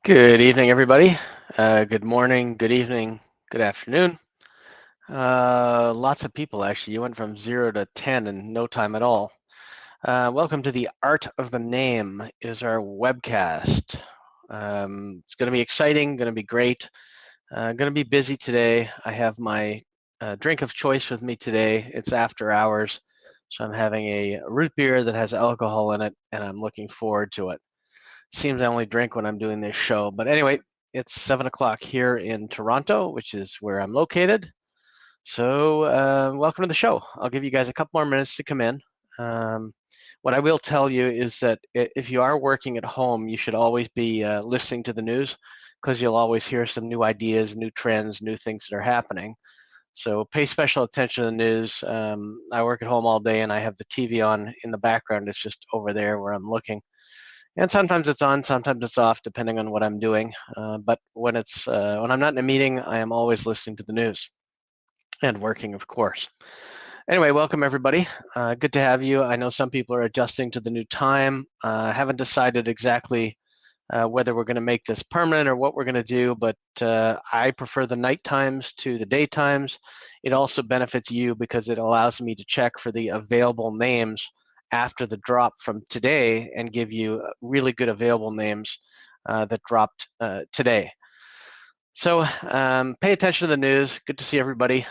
Good evening, everybody. Good morning, good evening, good afternoon. Lots of people, actually. You went from 0 to 10 in no time at all. Welcome to the Art of the Name is our webcast. It's going to be exciting, going to be great. Going to be busy today. I have my drink of choice with me today. It's after hours, so I'm having a root beer that has alcohol in it, and I'm looking forward to it. Seems I only drink when I'm doing this show. But anyway, it's 7 o'clock here in Toronto, which is where I'm located. So welcome to the show. I'll give you guys a couple more minutes to come in. What I will tell you is that if you are working at home, you should always be listening to the news because you'll always hear some new ideas, new trends, new things that are happening. So pay special attention to the news. I work at home all day and I have the TV on in the background. It's just over there where I'm looking. And sometimes it's on, sometimes it's off, depending on what I'm doing. But when I'm not in a meeting, I am always listening to the news and working, of course. Anyway, welcome everybody. Good to have you. I know some people are adjusting to the new time. Haven't decided exactly whether we're going to make this permanent or what we're going to do, but I prefer the night times to the day times. It also benefits you because it allows me to check for the available names after the drop from today and give you really good available names that dropped today. So pay attention to the news. Good to see everybody.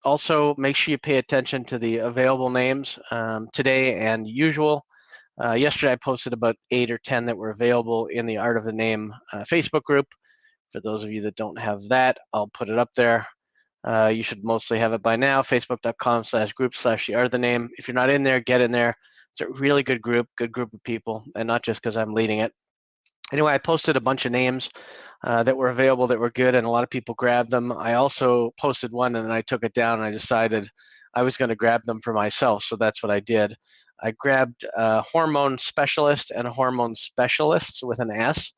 Also, make sure you pay attention to the available names today and usual. Yesterday, I posted about 8 or 10 that were available in the Art of the Name Facebook group. For those of you that don't have that, I'll put it up there. You should mostly have it by now, facebook.com/group/the Art of the Name. If you're not in there, get in there. It's a really good group of people, and not just because I'm leading it. Anyway, I posted a bunch of names that were available that were good, and a lot of people grabbed them. I also posted one, and then I took it down, and I decided I was going to grab them for myself, so that's what I did. I grabbed hormone specialist and hormone specialists with an S.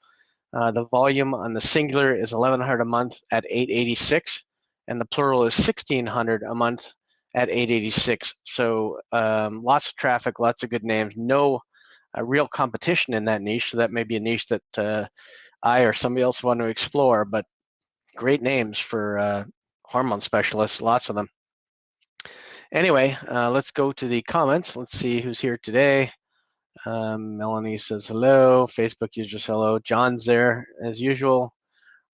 The volume on the singular is 1,100 a month at 886, and the plural is 1,600 a month at 886. So lots of traffic, lots of good names. No real competition in that niche, so that may be a niche that I or somebody else want to explore, but great names for hormone specialists, lots of them. Anyway, let's go to the comments. Let's see who's here today. Melanie says hello. Facebook users hello. John's there as usual.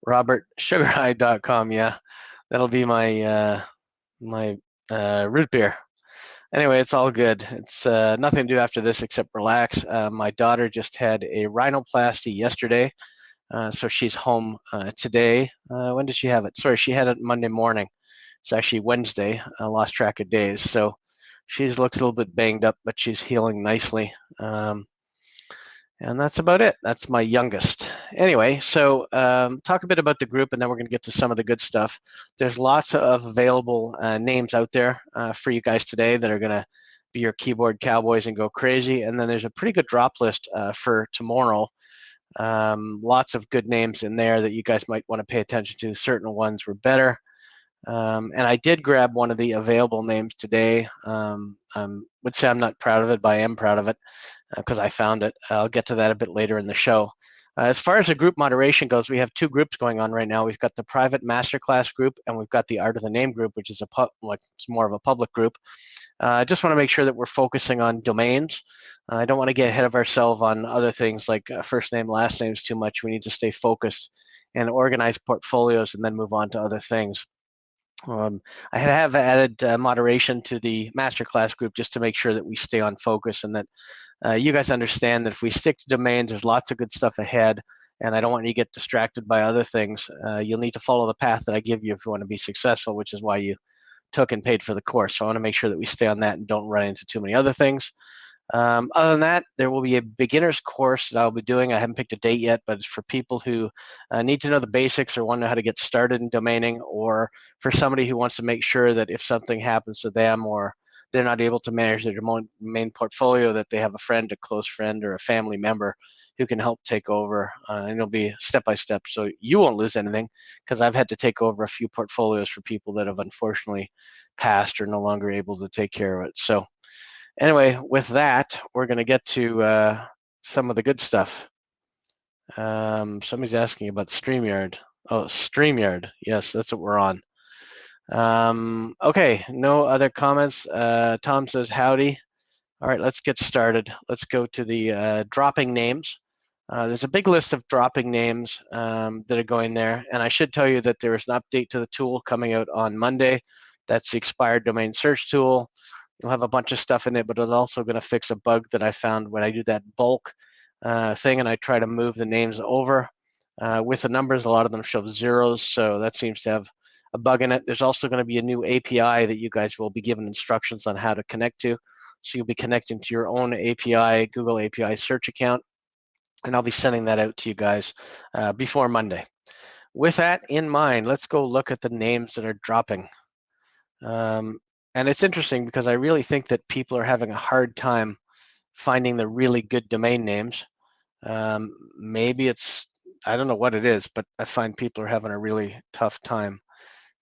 Robert, sugarhigh.com. Yeah, that'll be my root beer. Anyway, it's all good. It's nothing to do after this except relax. My daughter just had a rhinoplasty yesterday, so she's home today. When did she have it? Sorry, she had it Monday morning. It's actually Wednesday. I lost track of days. So she looks a little bit banged up, but she's healing nicely. And that's about it. That's my youngest. Anyway, so talk a bit about the group, and then we're going to get to some of the good stuff. There's lots of available names out there for you guys today that are going to be your keyboard cowboys and go crazy. And then there's a pretty good drop list for tomorrow. Lots of good names in there that you guys might want to pay attention to. Certain ones were better. And I did grab one of the available names today. I would say I'm not proud of it, but I am proud of it because I found it. I'll get to that a bit later in the show. As far as the group moderation goes, we have two groups going on right now. We've got the private masterclass group, and we've got the Art of the Name group, which is it's more of a public group. I just want to make sure that we're focusing on domains. I don't want to get ahead of ourselves on other things like first name, last names too much. We need to stay focused and organize portfolios and then move on to other things. I have added moderation to the masterclass group just to make sure that we stay on focus and that you guys understand that if we stick to domains, there's lots of good stuff ahead, and I don't want you to get distracted by other things. You'll need to follow the path that I give you if you want to be successful, which is why you took and paid for the course. So I want to make sure that we stay on that and don't run into too many other things. Other than that, there will be a beginner's course that I'll be doing. I haven't picked a date yet, but it's for people who need to know the basics or want to know how to get started in domaining, or for somebody who wants to make sure that if something happens to them or they're not able to manage their domain portfolio, that they have a friend, a close friend, or a family member who can help take over. And it'll be step by step, so you won't lose anything, because I've had to take over a few portfolios for people that have unfortunately passed or no longer able to take care of it. So anyway, with that, we're going to get to some of the good stuff. Somebody's asking about StreamYard. Oh, StreamYard. Yes, that's what we're on. Okay, no other comments. Tom says howdy. All right, let's get started. Let's go to the dropping names. There's a big list of dropping names that are going there, and I should tell you that there is an update to the tool coming out on Monday. That's the expired domain search tool. You'll have a bunch of stuff in it, but it's also going to fix a bug that I found when I do that bulk thing and I try to move the names over. With the numbers, a lot of them show zeros, so that seems to have a bug in it. There's also going to be a new API that you guys will be given instructions on how to connect to. So you'll be connecting to your own API, Google API search account, and I'll be sending that out to you guys before Monday. With that in mind, let's go look at the names that are dropping. And it's interesting because I really think that people are having a hard time finding the really good domain names. Maybe it's, I don't know what it is, but I find people are having a really tough time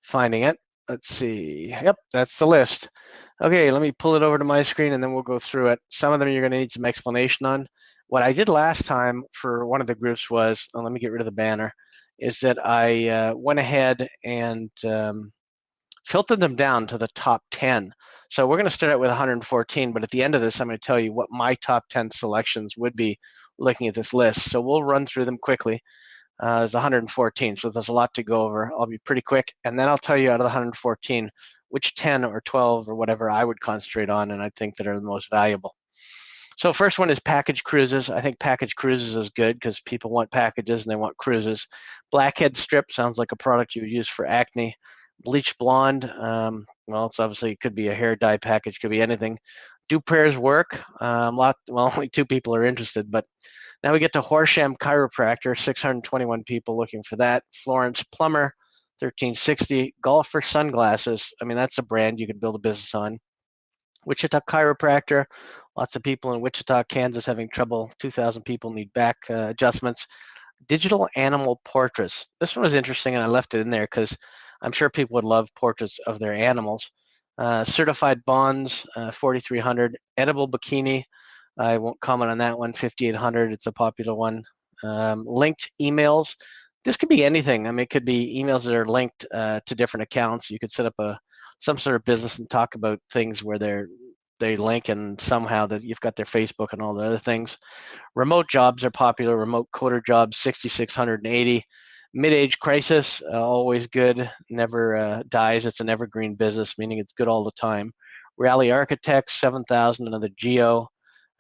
finding it. Let's see. Yep, that's the list. Okay, let me pull it over to my screen and then we'll go through it. Some of them you're going to need some explanation on. What I did last time for one of the groups was, let me get rid of the banner, is that I went ahead and filtered them down to the top 10. So we're going to start out with 114, but at the end of this, I'm going to tell you what my top 10 selections would be looking at this list. So we'll run through them quickly. There's 114, so there's a lot to go over. I'll be pretty quick, and then I'll tell you out of the 114 which 10 or 12 or whatever I would concentrate on and I think that are the most valuable. So first one is package cruises. I think package cruises is good because people want packages and they want cruises. Blackhead strip sounds like a product you would use for acne. Bleach blonde, well, it's obviously, it could be a hair dye package, could be anything. Do prayers work? Well, only 2 people are interested, but now we get to Horsham Chiropractor, 621 people looking for that. Florence Plumber, 1360. Golfer Sunglasses, I mean, that's a brand you could build a business on. Wichita Chiropractor, lots of people in Wichita, Kansas having trouble. 2,000 people need back adjustments. Digital animal portraits. This one was interesting, and I left it in there because I'm sure people would love portraits of their animals. Certified bonds, 4,300. Edible bikini, I won't comment on that one. 5,800. It's a popular one. Linked emails. This could be anything. I mean, it could be emails that are linked to different accounts. You could set up some sort of business and talk about things where they link and somehow that you've got their Facebook and all the other things. Remote jobs are popular. Remote coder jobs, 6,680. Mid-age crisis, always good, never dies. It's an evergreen business, meaning it's good all the time. Rally Architects, 7,000, another geo.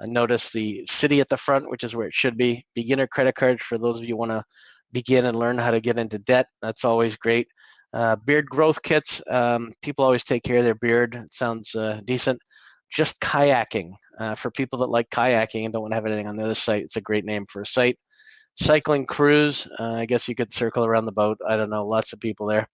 Notice the city at the front, which is where it should be. Beginner credit cards for those of you who want to begin and learn how to get into debt. That's always great. Beard growth kits. People always take care of their beard. It sounds decent. Just kayaking. For people that like kayaking and don't want to have anything on the other site, it's a great name for a site. Cycling cruise. I guess you could circle around the boat. I don't know. Lots of people there.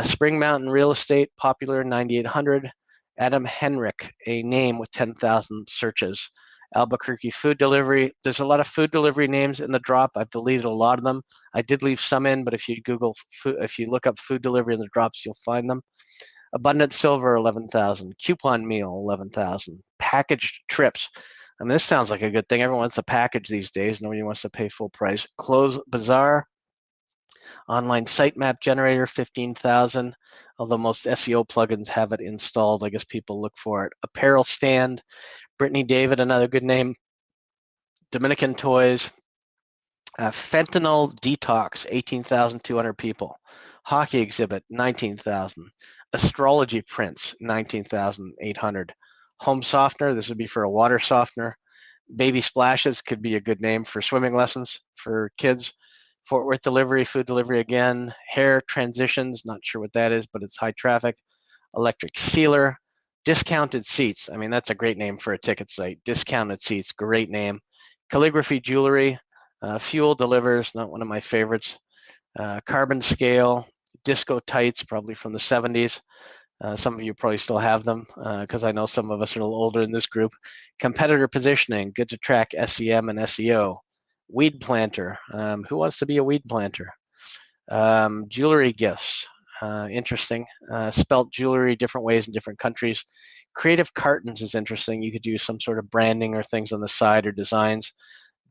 Spring Mountain Real Estate, popular, 9,800. Adam Henrik, a name with 10,000 searches. Albuquerque Food Delivery. There's a lot of food delivery names in the drop. I've deleted a lot of them. I did leave some in, but if you Google, if you look up food delivery in the drops, you'll find them. Abundant Silver, 11,000. Coupon Meal, 11,000. Packaged trips. I mean, this sounds like a good thing. Everyone wants a package these days. Nobody wants to pay full price. Clothes Bazaar. Online sitemap generator, 15,000. Although most SEO plugins have it installed, I guess people look for it. Apparel stand. Brittany David, another good name. Dominican Toys. Fentanyl Detox, 18,200 people. Hockey exhibit, 19,000. Astrology prints, 19,800. Home softener, this would be for a water softener. Baby splashes could be a good name for swimming lessons for kids. Fort Worth delivery, food delivery again. Hair transitions, not sure what that is, but it's high traffic. Electric sealer. Discounted seats, I mean, that's a great name for a ticket site. Discounted seats, great name. Calligraphy jewelry. Fuel delivers, not one of my favorites. Carbon scale. Disco tights, probably from the 70s. Some of you probably still have them because I know some of us are a little older in this group. Competitor positioning, good to track SEM and SEO. Weed planter, who wants to be a weed planter? Jewelry gifts, interesting. Spelt jewelry different ways in different countries. Creative cartons is interesting. You could do some sort of branding or things on the side or designs.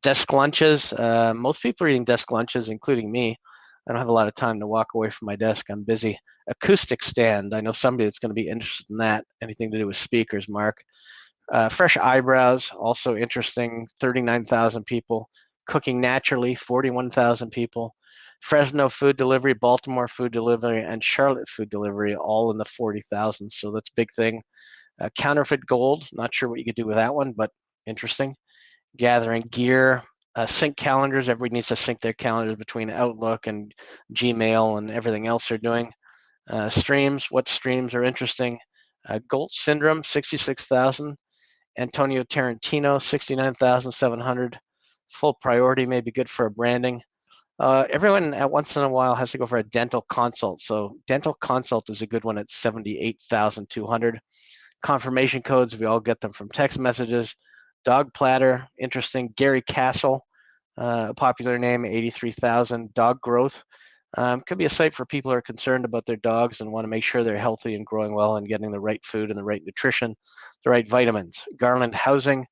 Desk lunches. Most people are eating desk lunches, including me. I don't have a lot of time to walk away from my desk. I'm busy. Acoustic stand. I know somebody that's going to be interested in that. Anything to do with speakers, Mark. Fresh eyebrows, also interesting. 39,000 people. Cooking naturally, 41,000 people. Fresno food delivery, Baltimore food delivery, and Charlotte food delivery, all in the 40,000. So that's a big thing. Counterfeit gold. Not sure what you could do with that one, but interesting. Gathering gear, sync calendars. Everybody needs to sync their calendars between Outlook and Gmail and everything else they're doing. Streams, what streams are interesting? Gold Syndrome, 66,000. Antonio Tarantino, 69,700. Full priority may be good for a branding. Everyone at once in a while has to go for a dental consult. So dental consult is a good one at 78,200. Confirmation codes, we all get them from text messages. Dog platter, interesting. Gary Castle, popular name, 83,000. Dog growth. Could be a site for people who are concerned about their dogs and want to make sure they're healthy and growing well and getting the right food and the right nutrition, the right vitamins. Garland Housing.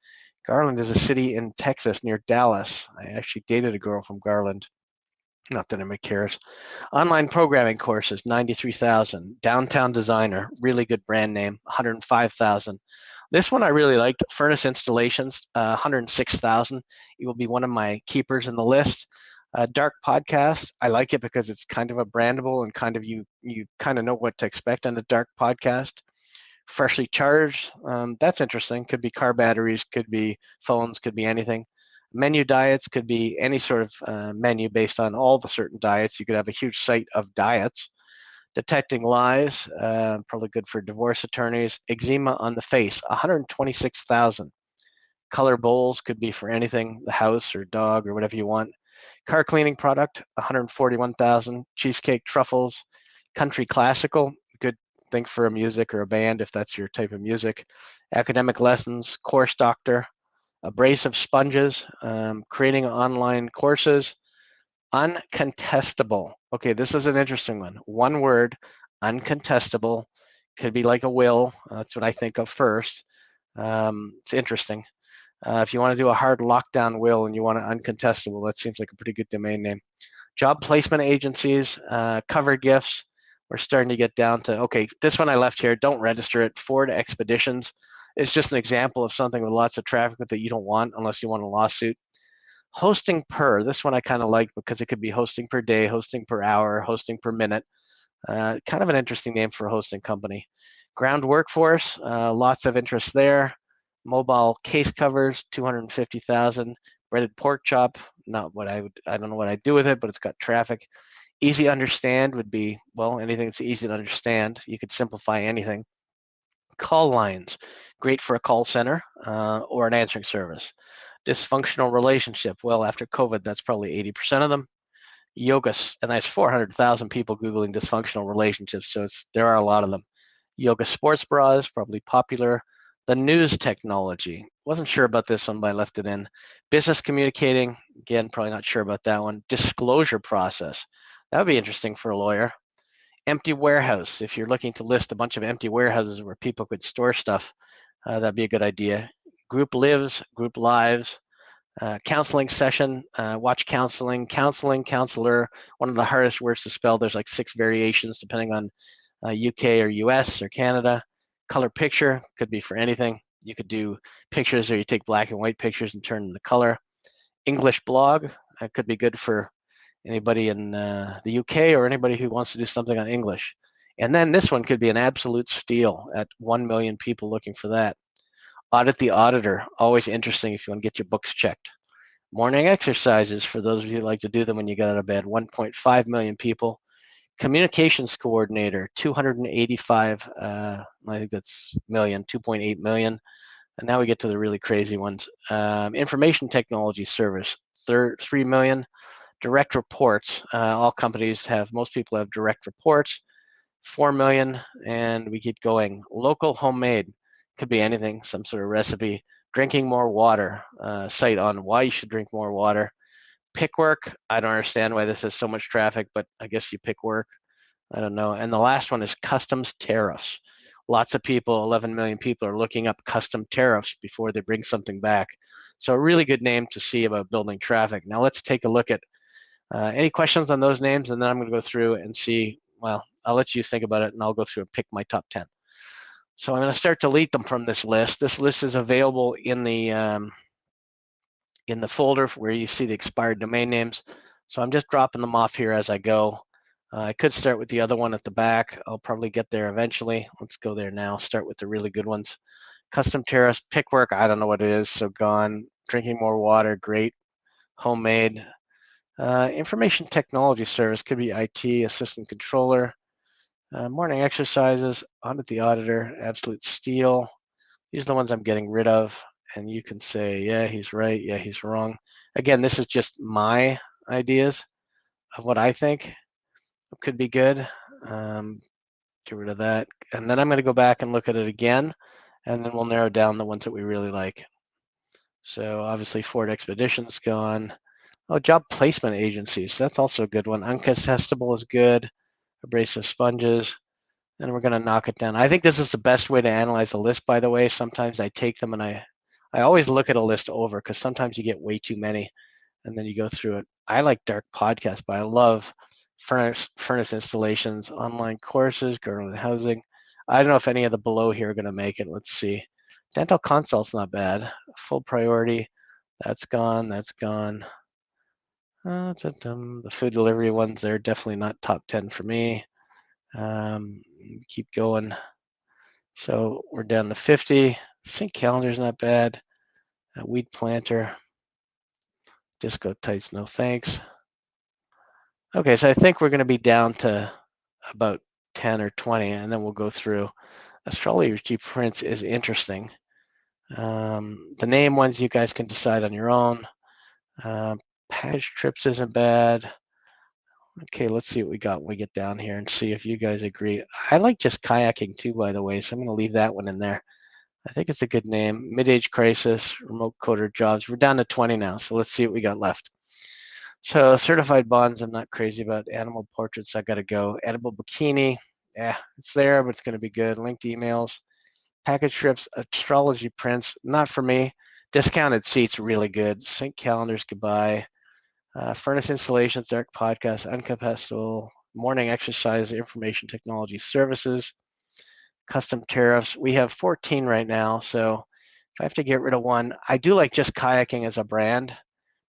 Garland is a city in Texas near Dallas. I actually dated a girl from Garland. Not that anybody cares. Online programming courses, 93,000. Downtown Designer, really good brand name, 105,000. This one I really liked. Furnace Installations, 106,000. It will be one of my keepers in the list. Dark Podcast, I like it because it's kind of a brandable and kind of you kind of know what to expect on the Dark Podcast. Freshly Charged, that's interesting. Could be car batteries, could be phones, could be anything. Menu diets could be any sort of menu based on all the certain diets. You could have a huge site of diets. Detecting lies, probably good for divorce attorneys. Eczema on the face, 126,000. Color bowls could be for anything, the house or dog or whatever you want. Car cleaning product, 141,000. Cheesecake truffles. Country classical, good thing for a music or a band if that's your type of music. Academic lessons, course doctor. Abrasive sponges, creating online courses. Uncontestable. Okay, this is an interesting one. One word, uncontestable. Could be like a will. That's what I think of first. It's interesting. If you want to do a hard lockdown will and you want it uncontestable, that seems like a pretty good domain name. Job placement agencies, cover gifts. We're starting to get down to, okay, this one I left here, don't register it. Ford Expeditions. It's just an example of something with lots of traffic that you don't want unless you want a lawsuit. Hosting per, this one I kind of like because it could be hosting per day, hosting per hour, hosting per minute. Kind of an interesting name for a hosting company. Ground workforce, lots of interest there. Mobile case covers, 250,000. Breaded pork chop, not what I don't know what I'd do with it, but it's got traffic. Easy to understand would be, well, anything that's easy to understand. You could simplify anything. Call lines, great for a call center or an answering service. Dysfunctional relationship, well, after COVID, that's probably 80% of them. Yoga, and there's 400,000 people Googling dysfunctional relationships, so there are a lot of them. Yoga sports bras, probably popular. The news technology, wasn't sure about this one, but I left it in. Business communicating, again, probably not sure about that one. Disclosure process, that would be interesting for a lawyer. Empty warehouse, if you're looking to list a bunch of empty warehouses where people could store stuff, that'd be a good idea. Group lives, group lives. Counseling session, watch counseling, counselor, one of the hardest words to spell. There's like 6 variations depending on UK or US or Canada. Color picture, could be for anything. You could do pictures or you take black and white pictures and turn them to color. English blog, could be good for anybody in the UK or anybody who wants to do something on English. And then this one could be an absolute steal at 1 million people looking for that. Audit the auditor, always interesting if you want to get your books checked. Morning exercises, for those of you who like to do them when you get out of bed, 1.5 million people. Communications coordinator, 285, I think that's million, 2.8 million. And now we get to the really crazy ones. Information technology service, 3 million. Direct reports, all companies have, most people have direct reports, 4 million, and we keep going. Local homemade, could be anything, some sort of recipe. Drinking more water, site on why you should drink more water. Pick work, I don't understand why this has so much traffic, but I guess you pick work. I don't know. And the last one is customs tariffs. lots of people, 11 million people, are looking up custom tariffs before they bring something back. So a really good name to see about building traffic. Now let's take a look at any questions on those names, and then I'm going to go through and see, well, I'll let you think about it, and I'll go through and pick my top 10. So I'm going to start to delete them from this list. This list is available in the folder where you see the expired domain names. So I'm just dropping them off here as I go. I could start with the other one at the back. I'll probably get there eventually. Let's go there now. Start with the really good ones. Custom Terrace, Pickwork, I don't know what it is, so gone. Drinking More Water, great. Homemade. Information Technology Service, could be IT, Assistant Controller. Morning Exercises, Audit the Auditor, Absolute Steel. These are the ones I'm getting rid of. And you can say, yeah, he's right, yeah, he's wrong. Again, this is just my ideas of what I think could be good. Get rid of that. And then I'm going to go back and look at it again, and then we'll narrow down the ones that we really like. So obviously Ford Expedition's gone. Oh, job placement agencies, that's also a good one. Uncontestable is good. Abrasive sponges. And we're going to knock it down. I think this is the best way to analyze a list, by the way. Sometimes I take them and I always look at a list over, because sometimes you get way too many and then you go through it. I like dark podcasts, but I love furnace installations, online courses, government housing. I don't know if any of the below here are going to make it. Let's see. Dental consult's not bad. Full priority, that's gone, that's gone. The food delivery ones, they're definitely not top 10 for me. Keep going. So we're down to 50. Sync calendar's not bad. Weed planter. Disco tights, no thanks. Okay, so I think we're going to be down to about 10 or 20, and then we'll go through. Astrology prints is interesting. The name ones you guys can decide on your own. Package trips isn't bad. Okay, let's see what we got when we get down here and see if you guys agree. I like just kayaking too, by the way, so I'm going to leave that one in there. I think it's a good name. Mid-age crisis, remote coder jobs. We're down to 20 now, so let's see what we got left. So certified bonds, I'm not crazy about. Animal portraits, I got to go. Edible bikini, yeah, it's there, but it's going to be good. Linked emails. Package trips, astrology prints, not for me. Discounted seats, really good. Sync calendars, goodbye. Furnace installations, dark podcasts, uncontestable, morning exercise, information technology services, custom tariffs. We have 14 right now, so if I have to get rid of one, I do like just kayaking as a brand.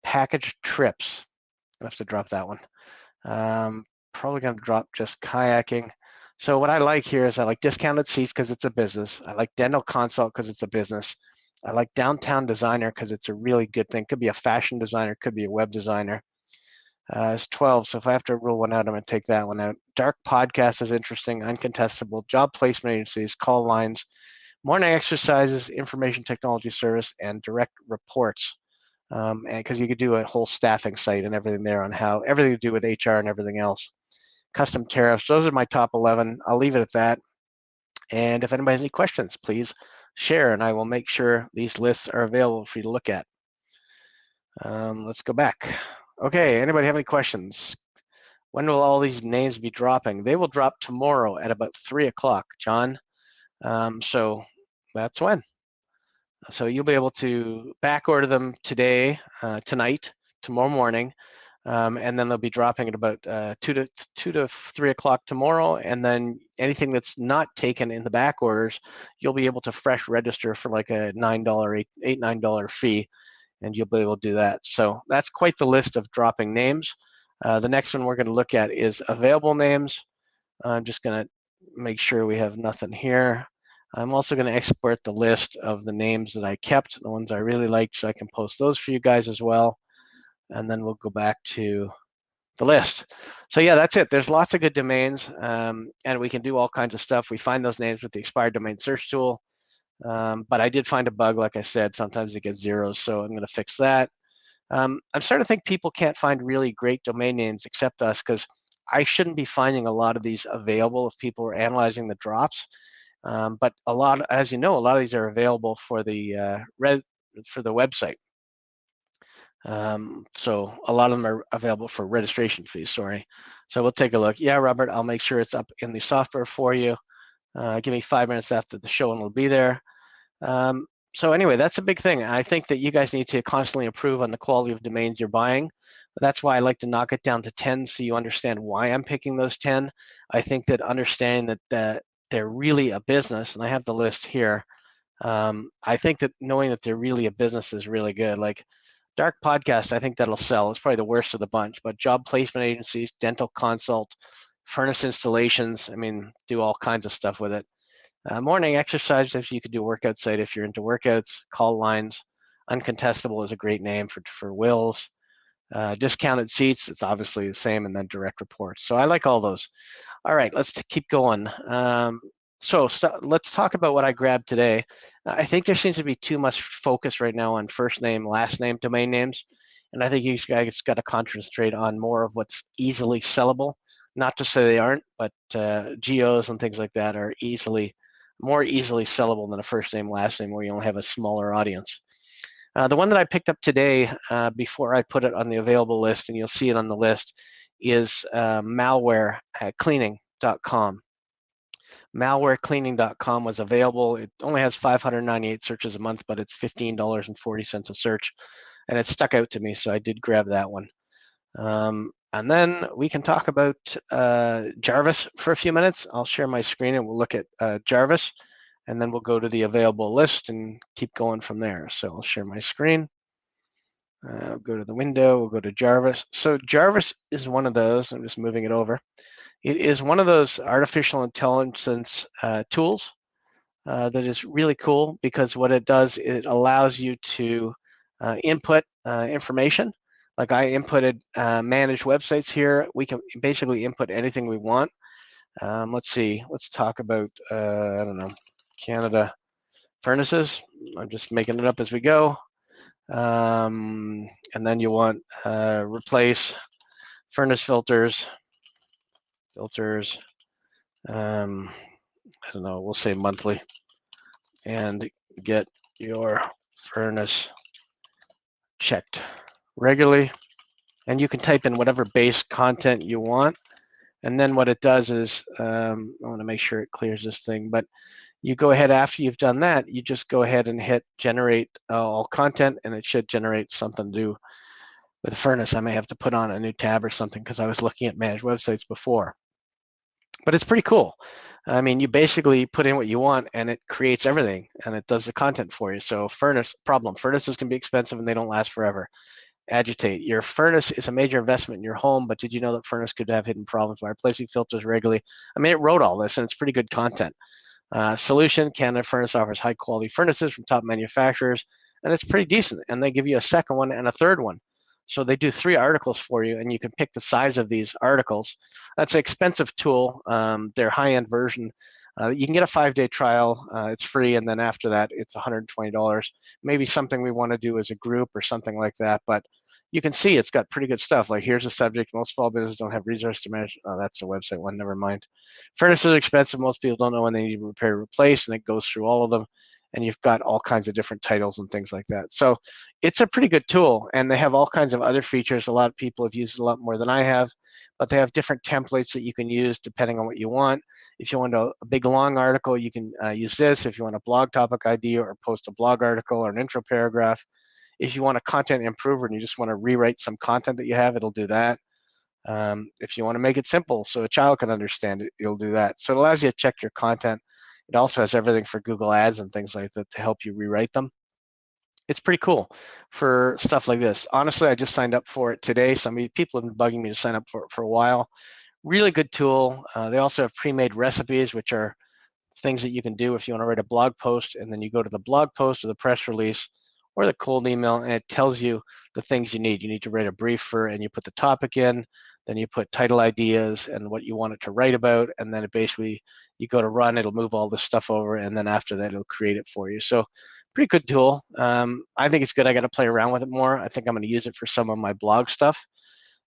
Package trips, I have to drop that one. Probably going to drop just kayaking. So what I like here is I like discounted seats because it's a business. I like dental consult because it's a business. I like downtown designer because it's a really good thing. Could be a fashion designer, could be a web designer. It's 12, so if I have to rule one out, I'm going to take that one out. Dark podcast is interesting, uncontestable. Job placement agencies, call lines, morning exercises, information technology service, and direct reports. And because you could do a whole staffing site and everything there on how everything to do with HR and everything else. Custom tariffs, those are my top 11. I'll leave it at that. And if anybody has any questions, please share, and I will make sure these lists are available for you to look at. Let's go back. Okay, anybody have any questions? When will all these names be dropping? They will drop tomorrow at about 3 o'clock, John. So that's when. So you'll be able to back order them today, tonight, tomorrow morning, and then they'll be dropping at about 2 to 3 o'clock tomorrow. And then anything that's not taken in the back orders, you'll be able to fresh register for like a $9 fee, and you'll be able to do that. So that's quite the list of dropping names. The next one we're going to look at is available names. I'm just going to make sure we have nothing here. I'm also going to export the list of the names that I kept, the ones I really liked, so I can post those for you guys as well. And then we'll go back to the list. So yeah, that's it. There's lots of good domains, and we can do all kinds of stuff. We find those names with the expired domain search tool. But I did find a bug, like I said, sometimes it gets zeros, so I'm going to fix that. I'm starting to think people can't find really great domain names except us, because I shouldn't be finding a lot of these available if people are analyzing the drops. But a lot, as you know, a lot of these are available for the website. So a lot of them are available for registration fees, sorry. So we'll take a look. Yeah, Robert, I'll make sure it's up in the software for you. Give me 5 minutes after the show and it'll be there. So anyway, that's a big thing. I think that you guys need to constantly improve on the quality of domains you're buying. That's why I like to knock it down to 10 so you understand why I'm picking those 10. I think that understanding that they're really a business, and I have the list here. I think that knowing that they're really a business is really good. Like Dark Podcast, I think that'll sell. It's probably the worst of the bunch, but job placement agencies, dental consult, furnace installations, I mean, do all kinds of stuff with it. Morning exercise, if you could do a workout site if you're into workouts, call lines. Uncontestable is a great name for wills. Discounted seats, it's obviously the same, and then direct reports. So I like all those. All right, let's keep going. So let's talk about what I grabbed today. I think there seems to be too much focus right now on first name, last name domain names. And I think you guys got to concentrate on more of what's easily sellable. Not to say they aren't, but geos and things like that are more easily sellable than a first name, last name, where you only have a smaller audience. The one that I picked up today before I put it on the available list, and you'll see it on the list, is malwarecleaning.com. Malwarecleaning.com was available. It only has 598 searches a month, but it's $15.40 a search, and it stuck out to me, so I did grab that one. And then we can talk about Jarvis for a few minutes. I'll share my screen and we'll look at Jarvis, and then we'll go to the available list and keep going from there. So I'll share my screen. I'll go to the window, we'll go to Jarvis. So Jarvis is one of those, I'm just moving it over. It is one of those artificial intelligence tools that is really cool, because what it does, it allows you to input information. Like I inputted managed websites here. We can basically input anything we want. Let's see, let's talk about, I don't know, Canada furnaces. I'm just making it up as we go. And then you want replace furnace filters, I don't know, we'll say monthly, and get your furnace checked regularly. And you can type in whatever base content you want. And then what it does is, I want to make sure it clears this thing, but you go ahead after you've done that, you just go ahead and hit generate all content, and it should generate something to do with the furnace. I may have to put on a new tab or something because I was looking at managed websites before. But it's pretty cool. I mean, you basically put in what you want and it creates everything, and it does the content for you. So furnaces can be expensive and they don't last forever. Agitate. Your furnace is a major investment in your home, but did you know that furnace could have hidden problems by replacing filters regularly? I mean, it wrote all this and it's pretty good content. Solution, Canada Furnace offers high quality furnaces from top manufacturers, and it's pretty decent. And they give you a second one and a third one. So they do 3 articles for you, and you can pick the size of these articles. That's an expensive tool. Their high-end version. You can get a 5-day trial. It's free, and then after that, it's $120. Maybe something we want to do as a group or something like that. But you can see it's got pretty good stuff. Like here's a subject: most small businesses don't have resources to manage. Oh, that's the website one. Never mind. Furnaces are expensive. Most people don't know when they need to repair or replace, and it goes through all of them. And you've got all kinds of different titles and things like that. So it's a pretty good tool, and they have all kinds of other features. A lot of people have used it a lot more than I have, but they have different templates that you can use depending on what you want. If you want a big long article, you can use this. If you want a blog topic idea or post a blog article or an intro paragraph. If you want a content improver and you just want to rewrite some content that you have, it'll do that. If you want to make it simple so a child can understand it, you'll do that. So it allows you to check your content. It also has everything for Google Ads and things like that to help you rewrite them. It's pretty cool for stuff like this. Honestly, I just signed up for it today. Some people have been bugging me to sign up for it for a while. Really good tool. They also have pre-made recipes, which are things that you can do if you want to write a blog post, and then you go to the blog post or the press release or the cold email, and it tells you the things you need. You need to write a briefer, and you put the topic in, then you put title ideas and what you want it to write about, and then it basically, you go to run, it'll move all this stuff over, and then after that, it'll create it for you. So pretty good tool. I think it's good. I got to play around with it more. I think I'm going to use it for some of my blog stuff.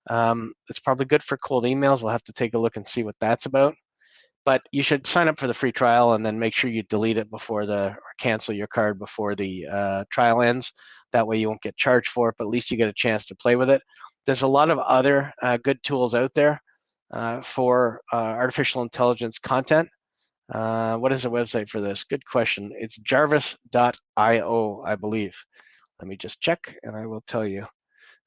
It's probably good for cold emails. We'll have to take a look and see what that's about. But you should sign up for the free trial and then make sure you delete it before or cancel your card before the trial ends. That way you won't get charged for it, but at least you get a chance to play with it. There's a lot of other good tools out there for artificial intelligence content. What is the website for this? Good question. It's jarvis.io, I believe. Let me just check and I will tell you.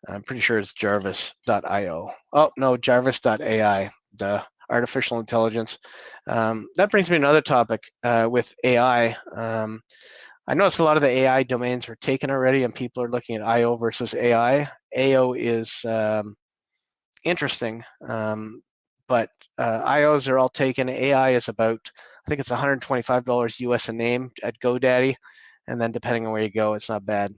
I'm pretty sure it's jarvis.io. Oh, no, jarvis.ai, the artificial intelligence. That brings me to another topic with AI. I noticed a lot of the AI domains are taken already and people are looking at IO versus AI. AO is interesting, but IOs are all taken. AI is about, I think it's $125 US a name at GoDaddy. And then depending on where you go, it's not bad.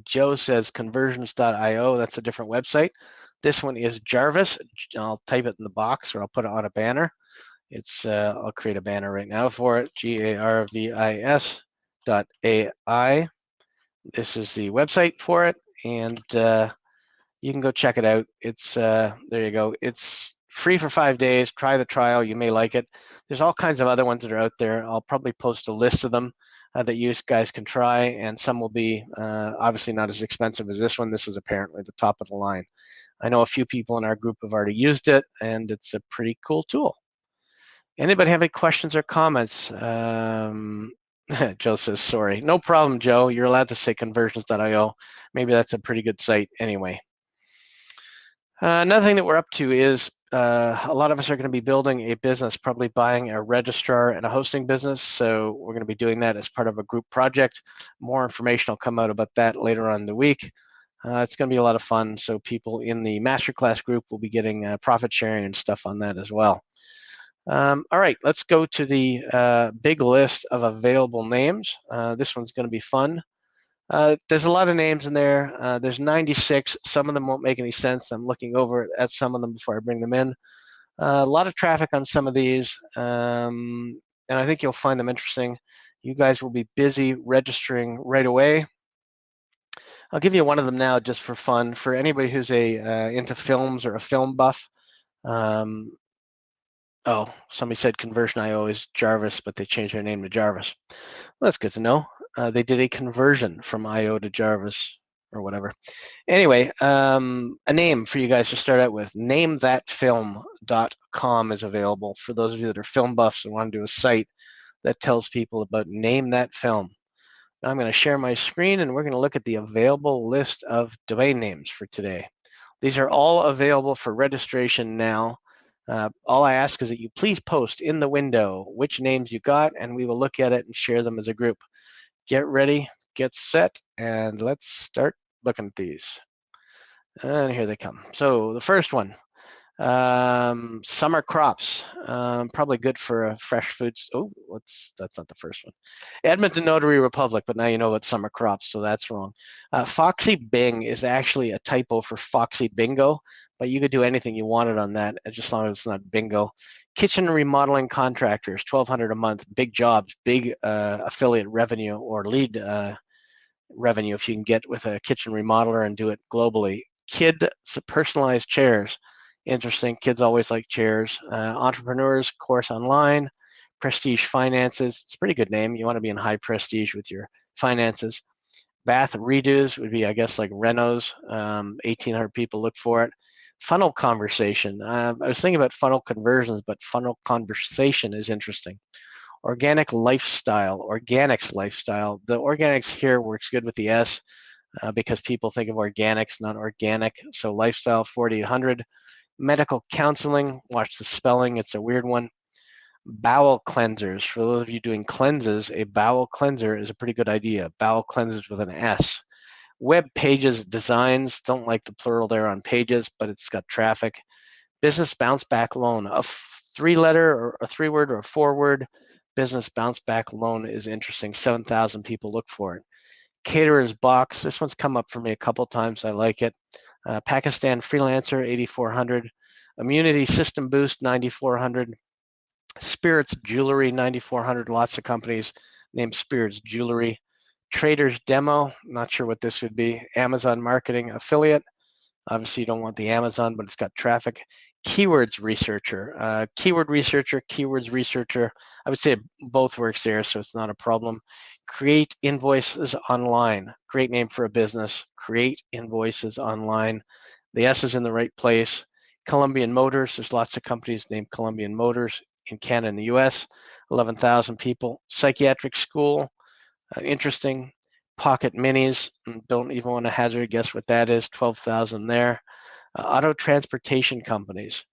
Joe says conversions.io. That's a different website. This one is Jarvis. I'll type it in the box or I'll put it on a banner. It's I'll create a banner right now for it. GARVIS.ai. This is the website for it, and you can go check it out. It's there you go. It's free for 5 days. Try the trial. You may like it. There's all kinds of other ones that are out there. I'll probably post a list of them that you guys can try, and some will be obviously not as expensive as this one. This is apparently the top of the line. I know a few people in our group have already used it, and it's a pretty cool tool. Anybody have any questions or comments? Joe says, sorry. No problem, Joe. You're allowed to say conversions.io. Maybe that's a pretty good site anyway. Another thing that we're up to is a lot of us are going to be building a business, probably buying a registrar and a hosting business. So we're going to be doing that as part of a group project. More information will come out about that later on in the week. It's going to be a lot of fun. So people in the masterclass group will be getting profit sharing and stuff on that as well. All right, let's go to the big list of available names. This one's going to be fun. There's a lot of names in there. There's 96. Some of them won't make any sense. I'm looking over at some of them before I bring them in. A lot of traffic on some of these, and I think you'll find them interesting. You guys will be busy registering right away. I'll give you one of them now just for fun. For anybody who's into films or a film buff. Oh, somebody said conversion.io is Jarvis, but they changed their name to Jarvis. Well, that's good to know. They did a conversion from IO to Jarvis or whatever. Anyway, a name for you guys to start out with. NameThatFilm.com is available for those of you that are film buffs and want to do a site that tells people about Name That Film. Now I'm going to share my screen and we're going to look at the available list of domain names for today. These are all available for registration now. All I ask is that you please post in the window which names you got, and we will look at it and share them as a group. Get ready, get set, and let's start looking at these. And here they come. So the first one, summer crops, probably good for fresh foods. Oh, that's not the first one. Edmonton Notary Republic, but now you know about summer crops, so that's wrong. Foxy Bing is actually a typo for Foxy Bingo, but you could do anything you wanted on that, just as long as it's not bingo. Kitchen remodeling contractors, $1,200 a month, big jobs, big affiliate revenue or lead revenue if you can get with a kitchen remodeler and do it globally. Kid personalized chairs, interesting. Kids always like chairs. Entrepreneurs course online. Prestige finances, it's a pretty good name. You want to be in high prestige with your finances. Bath redos would be, I guess, like renos. 1,800 people look for it. Funnel conversation. I was thinking about funnel conversions, but funnel conversation is interesting. Organic lifestyle, organics lifestyle. The organics here works good with the S because people think of organics, not organic. So lifestyle 4,800. Medical counseling, watch the spelling, it's a weird one. Bowel cleansers. For those of you doing cleanses, a bowel cleanser is a pretty good idea. Bowel cleansers with an S. Web pages designs, don't like the plural there on pages, but it's got traffic. Business bounce back loan, a 3-letter or a 3-word or a 4-word business bounce back loan is interesting. 7,000 people look for it. Caterer's box, this one's come up for me a couple times. I like it. Pakistan freelancer, 8,400. Immunity system boost, 9,400. Spirits jewelry, 9,400. Lots of companies named Spirits jewelry. Traders demo, not sure what this would be. Amazon marketing affiliate. Obviously, you don't want the Amazon, but it's got traffic. Keywords researcher, keyword researcher, keywords researcher. I would say both works there, so it's not a problem. Create invoices online. Great name for a business. Create invoices online. The S is in the right place. Colombian Motors. There's lots of companies named Colombian Motors. in Canada and the US, 11,000 people. Psychiatric school, interesting. Pocket minis, don't even want to hazard a guess what that is, 12,000 there. Auto transportation companies,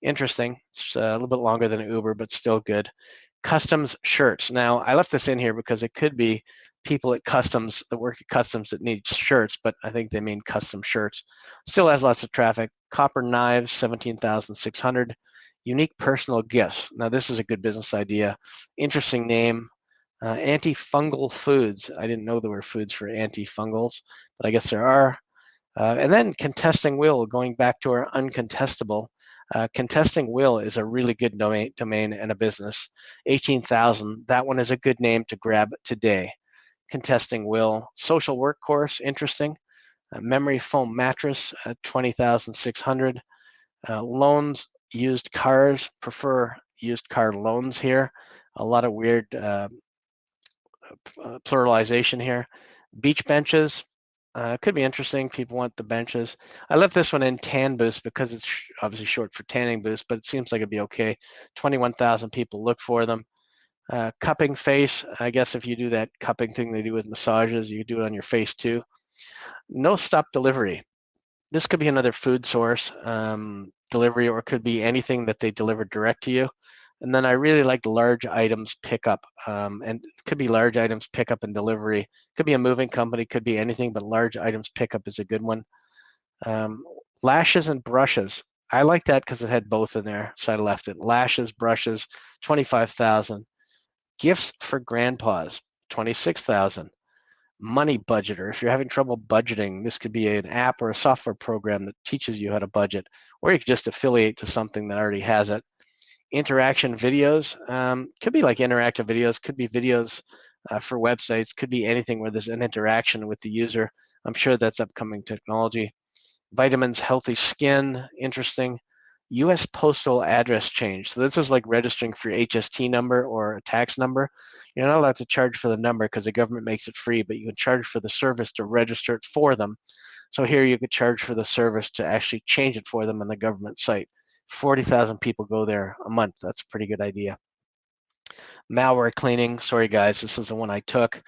interesting. It's a little bit longer than Uber, but still good. Customs shirts. Now, I left this in here because it could be people at customs that work at customs that need shirts, but I think they mean custom shirts. Still has lots of traffic. Copper knives, 17,600. Unique personal gifts. Now, this is a good business idea. Interesting name. Antifungal foods. I didn't know there were foods for antifungals, but I guess there are. And then contesting will, going back to our uncontestable. Contesting will is a really good domain and a business. 18,000. That one is a good name to grab today. Contesting will. Social work course, interesting. Memory foam mattress, 20,600. Loans, used cars, prefer used car loans here. A lot of weird pluralization here. Beach benches, could be interesting. People want the benches. I left this one in tan boost because it's obviously short for tanning boost, but it seems like it'd be okay. 21,000 people look for them. Cupping face, I guess if you do that cupping thing they do with massages, you do it on your face too. No stop delivery. This could be another food source delivery, or it could be anything that they deliver direct to you. And then I really like large items pickup, and it could be large items pickup and delivery. Could be a moving company, could be anything, but large items pickup is a good one. Lashes and brushes. I like that because it had both in there, so I left it. Lashes, brushes, 25,000. Gifts for grandpas, 26,000. Money budgeter. If you're having trouble budgeting, this could be an app or a software program that teaches you how to budget, or you could just affiliate to something that already has it. Interaction videos, could be like interactive videos, could be videos for websites, could be anything where there's an interaction with the user. I'm sure that's upcoming technology. Vitamins, healthy skin, interesting. US postal address change. So this is like registering for your HST number or a tax number. You're not allowed to charge for the number because the government makes it free, but you can charge for the service to register it for them. So here you could charge for the service to actually change it for them on the government site. 40,000 people go there a month. That's a pretty good idea. Malware cleaning. Sorry, guys, this is the one I took.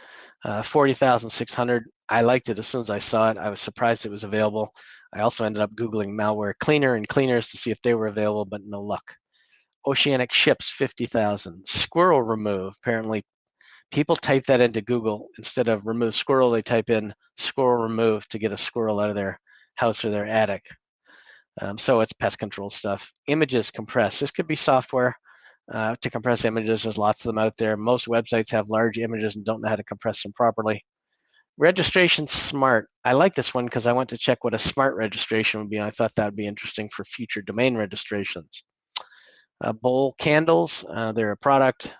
40,600. I liked it as soon as I saw it. I was surprised it was available. I also ended up Googling malware cleaner and cleaners to see if they were available, but no luck. Oceanic ships, 50,000. Squirrel remove. Apparently, people type that into Google. Instead of remove squirrel, they type in squirrel remove to get a squirrel out of their house or their attic. So it's pest control stuff. Images compressed. This could be software to compress images. There's lots of them out there. Most websites have large images and don't know how to compress them properly. Registration smart. I like this one because I went to check what a smart registration would be, and I thought that would be interesting for future domain registrations. Bowl candles, they're a product,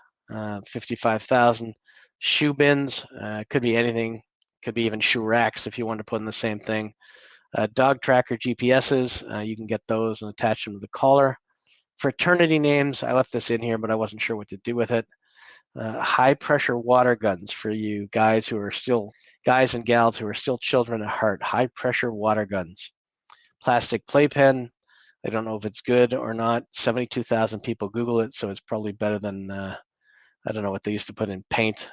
55,000. Shoe bins, could be anything. Could be even shoe racks if you want to put in the same thing. Dog tracker GPSs, you can get those and attach them to the collar. Fraternity names, I left this in here, but I wasn't sure what to do with it. High pressure water guns for you guys who are still, guys and gals who are still children at heart. High pressure water guns. Plastic playpen, I don't know if it's good or not. 72,000 people Google it, so it's probably better than, I don't know what they used to put in paint.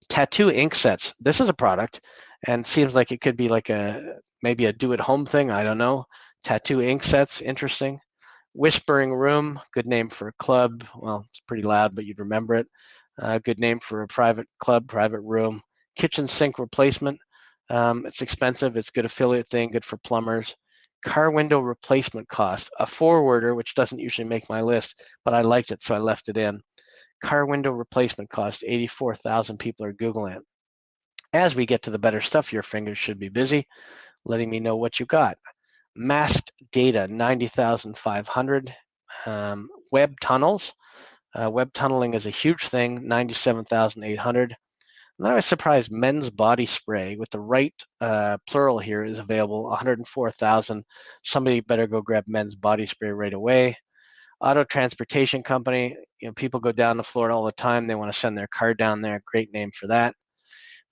Tattoo ink sets. This is a product and seems like it could be like maybe a do-at-home thing. I don't know. Tattoo ink sets, interesting. Whispering room, good name for a club. Well, it's pretty loud, but you'd remember it. Good name for a private club, private room. Kitchen sink replacement. It's expensive. It's a good affiliate thing, good for plumbers. Car window replacement cost. A forwarder, which doesn't usually make my list, but I liked it, so I left it in. Car window replacement cost, 84,000 people are Googling it. As we get to the better stuff, your fingers should be busy, letting me know what you got. Masked data, 90,500. Web tunnels. Web tunneling is a huge thing, 97,800. And I was surprised men's body spray with the right plural here is available, 104,000. Somebody better go grab men's body spray right away. Auto transportation company, people go down to Florida all the time. They want to send their car down there. Great name for that.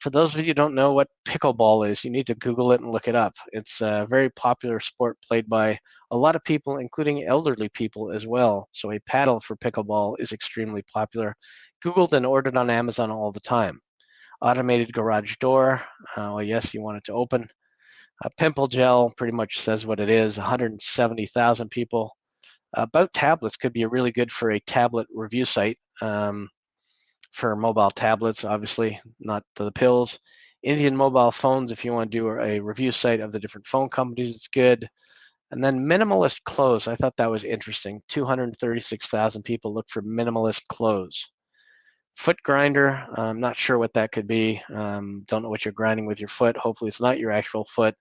For those of you who don't know what pickleball is, you need to Google it and look it up. It's a very popular sport played by a lot of people, including elderly people as well. So a paddle for pickleball is extremely popular. Googled and ordered on Amazon all the time. Automated garage door. Well, yes, you want it to open. Pimple gel pretty much says what it is. 170,000 people. About tablets could be really good for a tablet review site. For mobile tablets, obviously, not the pills. Indian mobile phones, if you want to do a review site of the different phone companies, it's good. And then minimalist clothes. I thought that was interesting. 236,000 people look for minimalist clothes. Foot grinder, I'm not sure what that could be. Don't know what you're grinding with your foot. Hopefully it's not your actual foot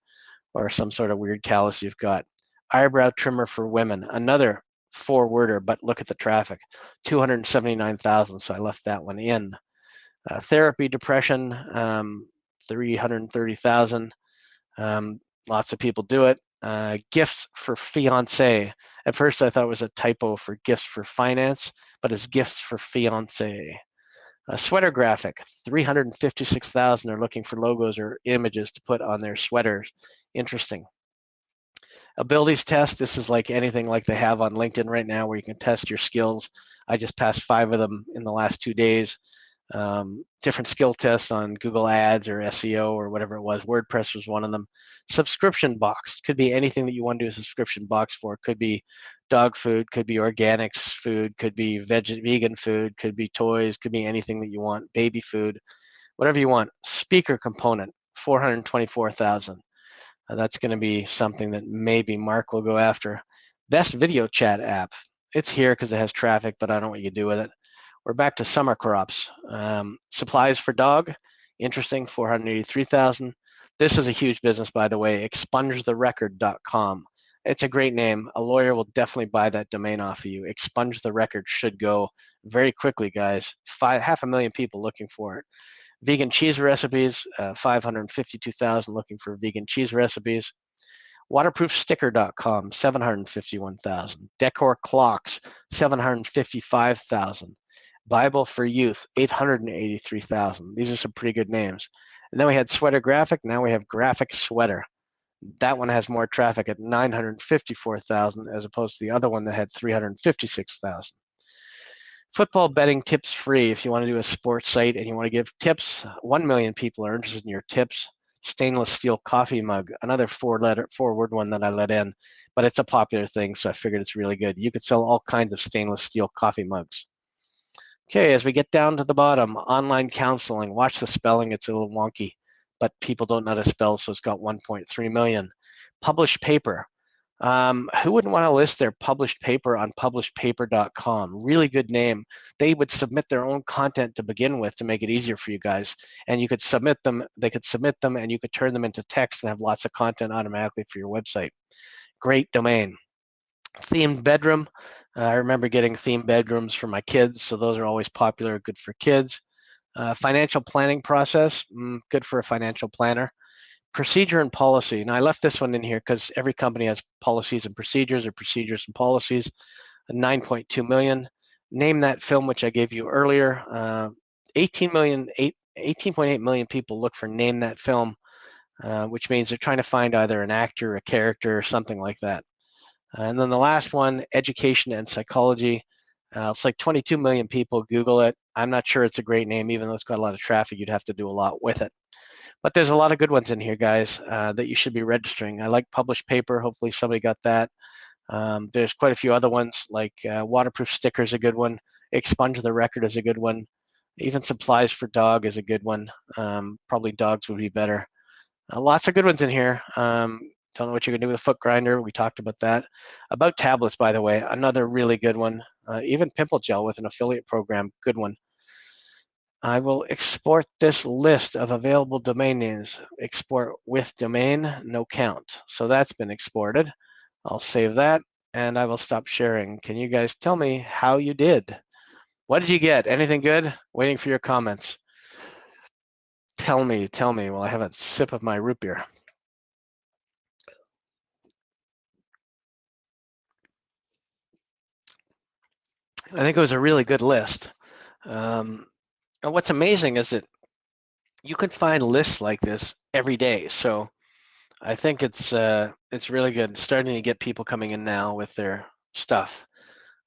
or some sort of weird callus you've got. Eyebrow trimmer for women, another four-worder, but look at the traffic, 279,000, so I left that one in. Therapy, depression, 330,000. Lots of people do it. Gifts for fiance. At first I thought it was a typo for gifts for finance, but it's gifts for fiance. A sweater graphic, 356,000 are looking for logos or images to put on their sweaters. Interesting. Abilities test, this is like anything like they have on LinkedIn right now where you can test your skills. I just passed 5 of them in the last 2 days. Different skill tests on Google Ads or SEO or whatever it was. WordPress was one of them. Subscription box, could be anything that you want to do a subscription box for. Could be dog food, could be organics food, could be vegan food, could be toys, could be anything that you want, baby food, whatever you want. Speaker component, 424,000. That's going to be something that maybe Mark will go after. Best video chat app. It's here because it has traffic, but I don't know what you do with it. We're back to summer crops. Supplies for dog, interesting, 483,000. This is a huge business, by the way, expungetherecord.com. It's a great name. A lawyer will definitely buy that domain off of you. Expunge the Record should go very quickly, guys. 500,000 people looking for it. Vegan cheese recipes, 552,000 looking for vegan cheese recipes. Waterproofsticker.com, 751,000. Decor clocks, 755,000. Bible for Youth, 883,000. These are some pretty good names. And then we had Sweater Graphic. Now we have Graphic Sweater. That one has more traffic at 954,000 as opposed to the other one that had 356,000. Football betting tips free. If you want to do a sports site and you want to give tips, 1 million people are interested in your tips. Stainless steel coffee mug, another four-word one that I let in, but it's a popular thing, so I figured it's really good. You could sell all kinds of stainless steel coffee mugs. Okay, as we get down to the bottom, online counseling. Watch the spelling, it's a little wonky, but people don't know how to spell, so it's got 1.3 million. Published paper. Who wouldn't want to list their published paper on publishedpaper.com? Really good name. They would submit their own content to begin with to make it easier for you guys. And you could submit them, they could submit them, and you could turn them into text and have lots of content automatically for your website. Great domain. Themed bedroom. I remember getting themed bedrooms for my kids, so those are always popular, good for kids. Financial planning process, good for a financial planner. Procedure and policy. Now I left this one in here because every company has policies and procedures or procedures and policies. 9.2 million. Name that film, which I gave you earlier. 18.8 million people look for name that film, which means they're trying to find either an actor, a character, or something like that. And then the last one, education and psychology. It's like 22 million people Google it. I'm not sure it's a great name, even though it's got a lot of traffic. You'd have to do a lot with it. But there's a lot of good ones in here, guys, that you should be registering. I like published paper. Hopefully somebody got that. There's quite a few other ones, like waterproof sticker is a good one. Expunge the Record is a good one. Even supplies for dog is a good one. Probably dogs would be better. Lots of good ones in here. Don't know what you're going to do with a foot grinder. We talked about that. About tablets, by the way, another really good one. Even pimple gel with an affiliate program, good one. I will export this list of available domain names. Export with domain, no count. So that's been exported. I'll save that and I will stop sharing. Can you guys tell me how you did? What did you get? Anything good? Waiting for your comments. Tell me while I have a sip of my root beer. I think it was a really good list. And what's amazing is that you can find lists like this every day. So I think it's really good. It's starting to get people coming in now with their stuff.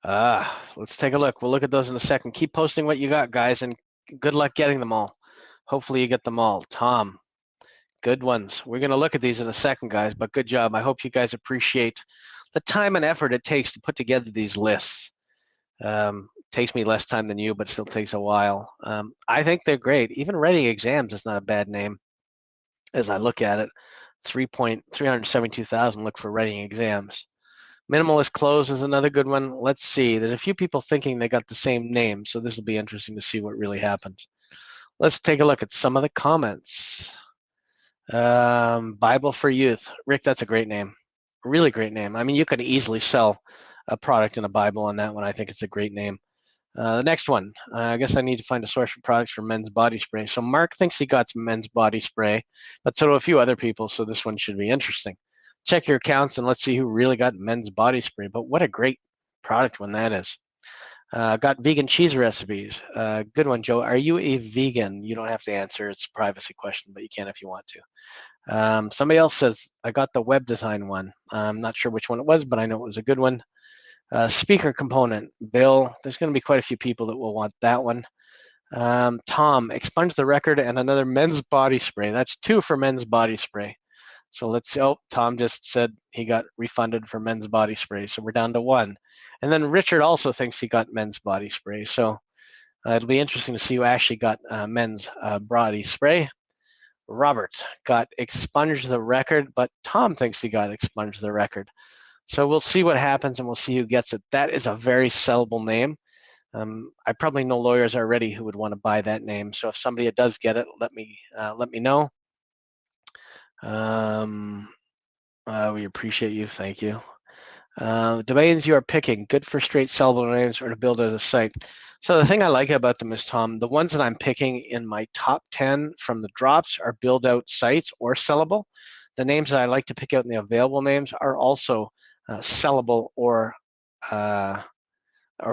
Let's take a look. We'll look at those in a second. Keep posting what you got, guys, and good luck getting them all. Hopefully you get them all. Tom, good ones. We're going to look at these in a second, guys, but good job. I hope you guys appreciate the time and effort it takes to put together these lists. Takes me less time than you, but still takes a while. I think they're great. Even writing exams is not a bad name as I look at it. 372,000 look for writing exams. Minimalist clothes is another good one. Let's see. There's a few people thinking they got the same name, so this will be interesting to see what really happens. Let's take a look at some of the comments. Bible for Youth. Rick, that's a great name. Really great name. I mean, you could easily sell a product in a Bible on that one. I think it's a great name. The next one, I guess I need to find a source for products for men's body spray. So Mark thinks he got some men's body spray, but so do a few other people, so this one should be interesting. Check your accounts and let's see who really got men's body spray, but what a great product when that is. Got vegan cheese recipes. Good one, Joe. Are you a vegan? You don't have to answer. It's a privacy question, but you can if you want to. Somebody else says, I got the web design one. I'm not sure which one it was, but I know it was a good one. Speaker component, Bill. There's going to be quite a few people that will want that one. Tom, expunge the record and another men's body spray. That's 2 for men's body spray. So let's see. Oh, Tom just said he got refunded for men's body spray. So we're down to 1. And then Richard also thinks he got men's body spray. So it'll be interesting to see who actually got men's body spray. Robert got expunge the record, but Tom thinks he got expunge the record. So we'll see what happens and we'll see who gets it. That is a very sellable name. I probably know lawyers already who would want to buy that name. So if somebody does get it, let me know. We appreciate you. Thank you. Domains you are picking, good for straight sellable names or to build as a site. So the thing I like about them is, Tom, the ones that I'm picking in my top 10 from the drops are build out sites or sellable. The names that I like to pick out in the available names are also sellable or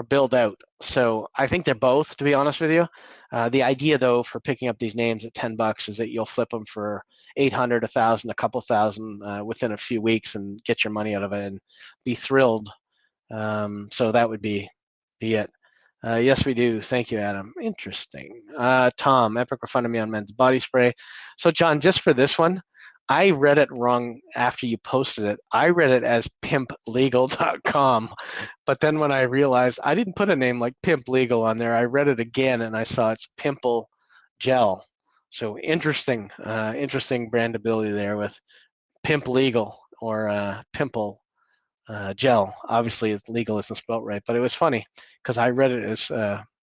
build out. So I think they're both, to be honest with you. The idea, though, for picking up these names at $10 is that you'll flip them for 800, 1,000, a couple thousand within a few weeks and get your money out of it and be thrilled. So that would be it. Yes, we do. Thank you, Adam. Interesting. Tom, Epic refunded me on men's body spray. So, John, just for this one, I read it wrong after you posted it. I read it as pimplegal.com. But then when I realized I didn't put a name like Pimp Legal on there, I read it again and I saw it's Pimple Gel. So interesting brandability there with Pimp Legal or Pimple Gel. Obviously, legal isn't spelled right, but it was funny because I read it as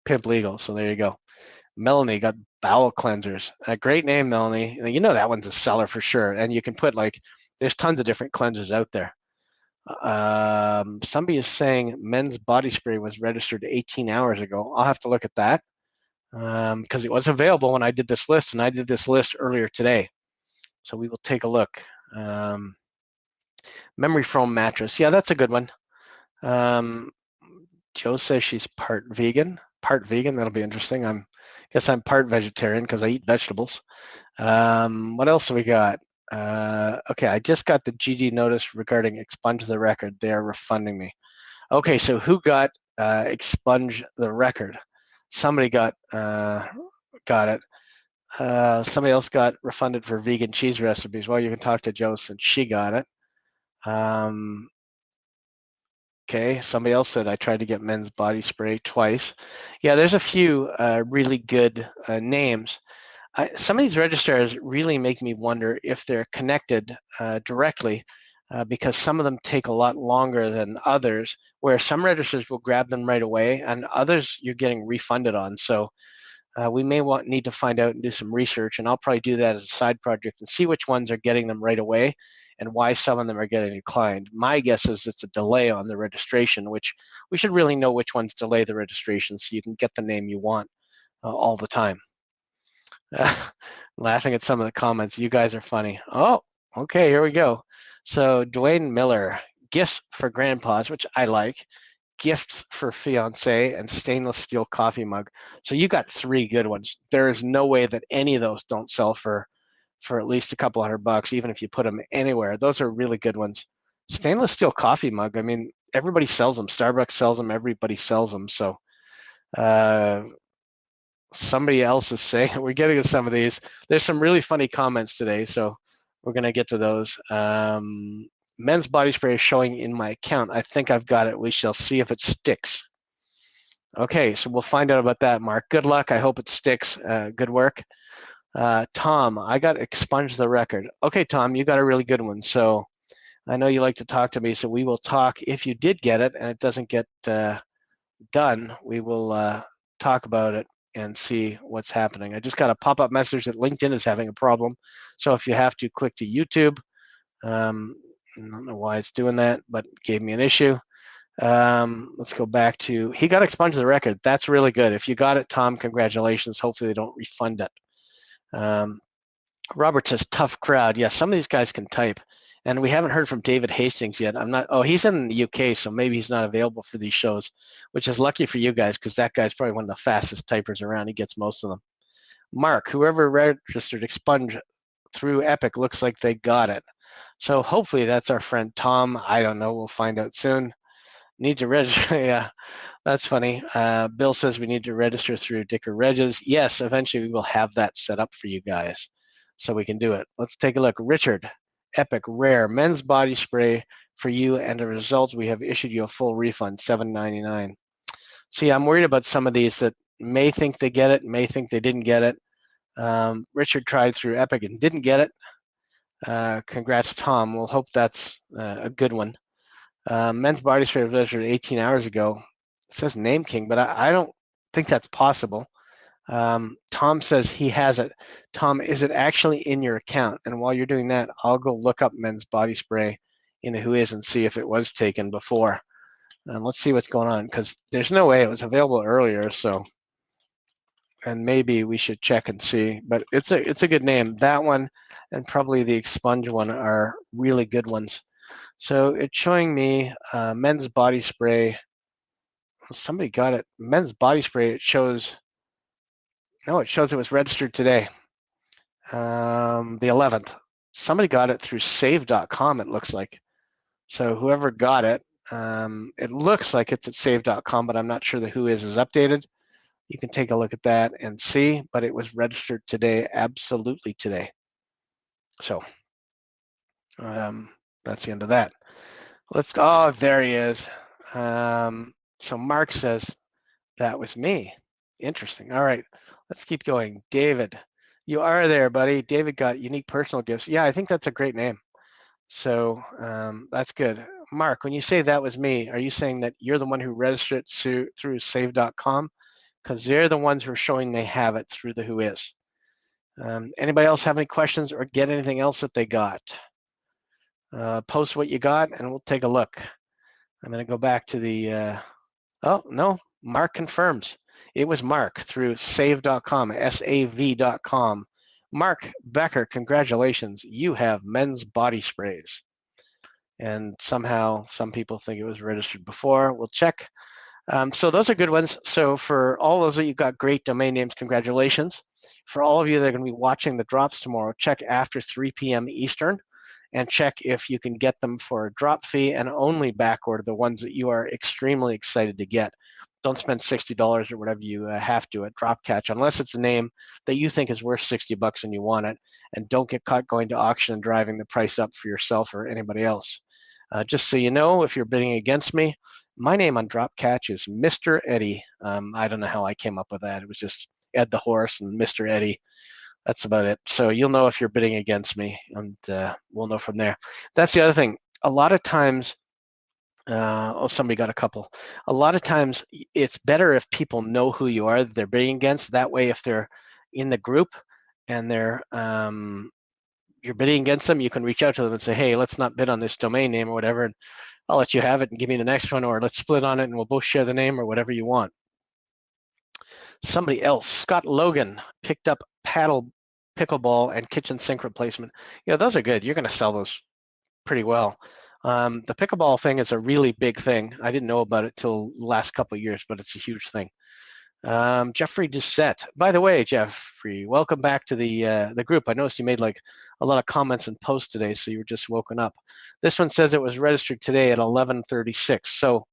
Pimp Legal. So there you go. Melanie got bowel cleansers. A great name, Melanie. You know that one's a seller for sure. And you can put there's tons of different cleansers out there. Somebody is saying men's body spray was registered 18 hours ago. I'll have to look at that because it was available when I did this list, and I did this list earlier today. So we will take a look. Memory foam mattress. Yeah, that's a good one. Joe says she's part vegan. That'll be interesting. Guess I'm part vegetarian because I eat vegetables. What else have we got? Okay, I just got the GD notice regarding expunge the record. They are refunding me. Okay, so who got expunge the record? Somebody got it. Somebody else got refunded for vegan cheese recipes. Well, you can talk to Jo since she got it. Okay, somebody else said I tried to get men's body spray twice. Yeah, there's a few really good names. Some of these registrars really make me wonder if they're connected directly because some of them take a lot longer than others, where some registrars will grab them right away and others you're getting refunded on. So we may need to find out and do some research, and I'll probably do that as a side project and see which ones are getting them right away and why some of them are getting declined. My guess is it's a delay on the registration, which we should really know which ones delay the registration so you can get the name you want all the time. Laughing at some of the comments. You guys are funny. Oh, okay, here we go. So Dwayne Miller, gifts for grandpas, which I like. gifts for fiance, and stainless steel coffee mug. So you got 3 good ones. There is no way that any of those don't sell for at least a couple $100, even if you put them anywhere. Those are really good ones. Stainless steel coffee mug, I mean, everybody sells them. Starbucks sells them. Everybody sells them. So somebody else is saying, we're getting to some of these. There's some really funny comments today, so we're going to get to those. Men's body spray is showing in my account. I think I've got it. We shall see if it sticks. Okay, so we'll find out about that, Mark. Good luck. I hope it sticks. Good work. Tom, I got Expunge the Record. Okay, Tom, you got a really good one. So I know you like to talk to me, so we will talk. If you did get it and it doesn't get done, we will talk about it and see what's happening. I just got a pop-up message that LinkedIn is having a problem. So if you have to, click to YouTube. I don't know why it's doing that, but it gave me an issue. Let's go back to, he got Expunge the Record. That's really good. If you got it, Tom, congratulations. Hopefully they don't refund it. Robert says, tough crowd. Yeah, some of these guys can type. And we haven't heard from David Hastings yet. He's in the UK, so maybe he's not available for these shows, which is lucky for you guys, because that guy's probably one of the fastest typers around. He gets most of them. Mark, whoever registered Expunge through Epic, looks like they got it. So hopefully that's our friend Tom. I don't know. We'll find out soon. Need to register. Yeah, that's funny. Bill says we need to register through Dicker Regis. Yes, eventually we will have that set up for you guys, so we can do it. Let's take a look. Richard, Epic Rare men's body spray for you, and the results, we have issued you a full refund, $7.99. See, I'm worried about some of these that may think they get it, may think they didn't get it. Richard tried through Epic and didn't get it. Congrats, Tom. We'll hope that's a good one. Men's body spray was registered 18 hours ago. It says Name King, but I don't think that's possible. Tom says he has it. Tom, is it actually in your account? And while you're doing that, I'll go look up men's body spray in the Whois and see if it was taken before. Let's see what's going on, because there's no way it was available earlier. So, and maybe we should check and see. But it's a good name. That one and probably the Expunge one are really good ones. So it's showing me men's body spray. Somebody got it. Men's body spray. It shows. No, it shows it was registered today, the 11th. Somebody got it through save.com, it looks like. So whoever got it, it looks like it's at save.com, but I'm not sure the Whois is updated. You can take a look at that and see, but it was registered today, absolutely today. So that's the end of that. Let's go. Oh, there he is. So Mark says, that was me. Interesting. All right, let's keep going. David, you are there, buddy. David got unique personal gifts. Yeah, I think that's a great name. So that's good. Mark, when you say that was me, are you saying that you're the one who registered it through save.com? Because they're the ones who are showing they have it through the Whois. Anybody else have any questions or get anything else that they got? Post what you got and we'll take a look. I'm going to go back to the, oh, no, Mark confirms. It was Mark through save.com, SAV.com. Mark Becker, congratulations. You have men's body sprays. And somehow some people think it was registered before. We'll check. So those are good ones. So for all those that you got great domain names, congratulations. For all of you that are going to be watching the drops tomorrow, check after 3 p.m. Eastern and check if you can get them for a drop fee and only backorder the ones that you are extremely excited to get. Don't spend $60 or whatever you have to at drop catch unless it's a name that you think is worth $60 and you want it, and don't get caught going to auction and driving the price up for yourself or anybody else. Just so you know, if you're bidding against me, my name on drop catch is Mr. Eddie. I don't know how I came up with that. It was just Ed the horse and Mr. Eddie. That's about it. So you'll know if you're bidding against me, and we'll know from there. That's the other thing. A lot of times, oh, somebody got a couple. A lot of times, it's better if people know who you are that they're bidding against. That way, if they're in the group and they're you're bidding against them, you can reach out to them and say, hey, let's not bid on this domain name or whatever, and I'll let you have it and give me the next one, or let's split on it and we'll both share the name or whatever you want. Somebody else, Scott Logan, picked up paddle, pickleball, and kitchen sink replacement. Yeah, those are good. You're going to sell those pretty well. The pickleball thing is a really big thing. I didn't know about it till the last couple of years, but it's a huge thing. Jeffrey Doucette. By the way, Jeffrey, welcome back to the group. I noticed you made like a lot of comments and posts today, so you were just woken up. This one says it was registered today at 11:36. So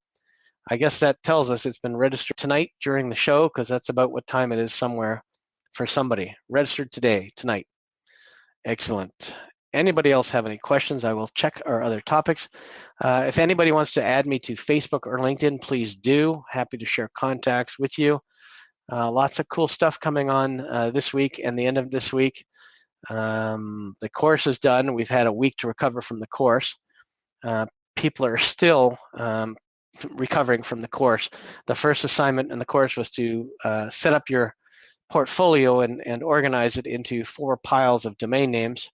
I guess that tells us it's been registered tonight during the show, because that's about what time it is somewhere for somebody. Registered today, tonight. Excellent. Anybody else have any questions? I will check our other topics. If anybody wants to add me to Facebook or LinkedIn, please do. Happy to share contacts with you. Lots of cool stuff coming on this week and the end of this week. The course is done. We've had a week to recover from the course. People are still recovering from the course. The first assignment in the course was to set up your portfolio and organize it into 4 piles of domain names.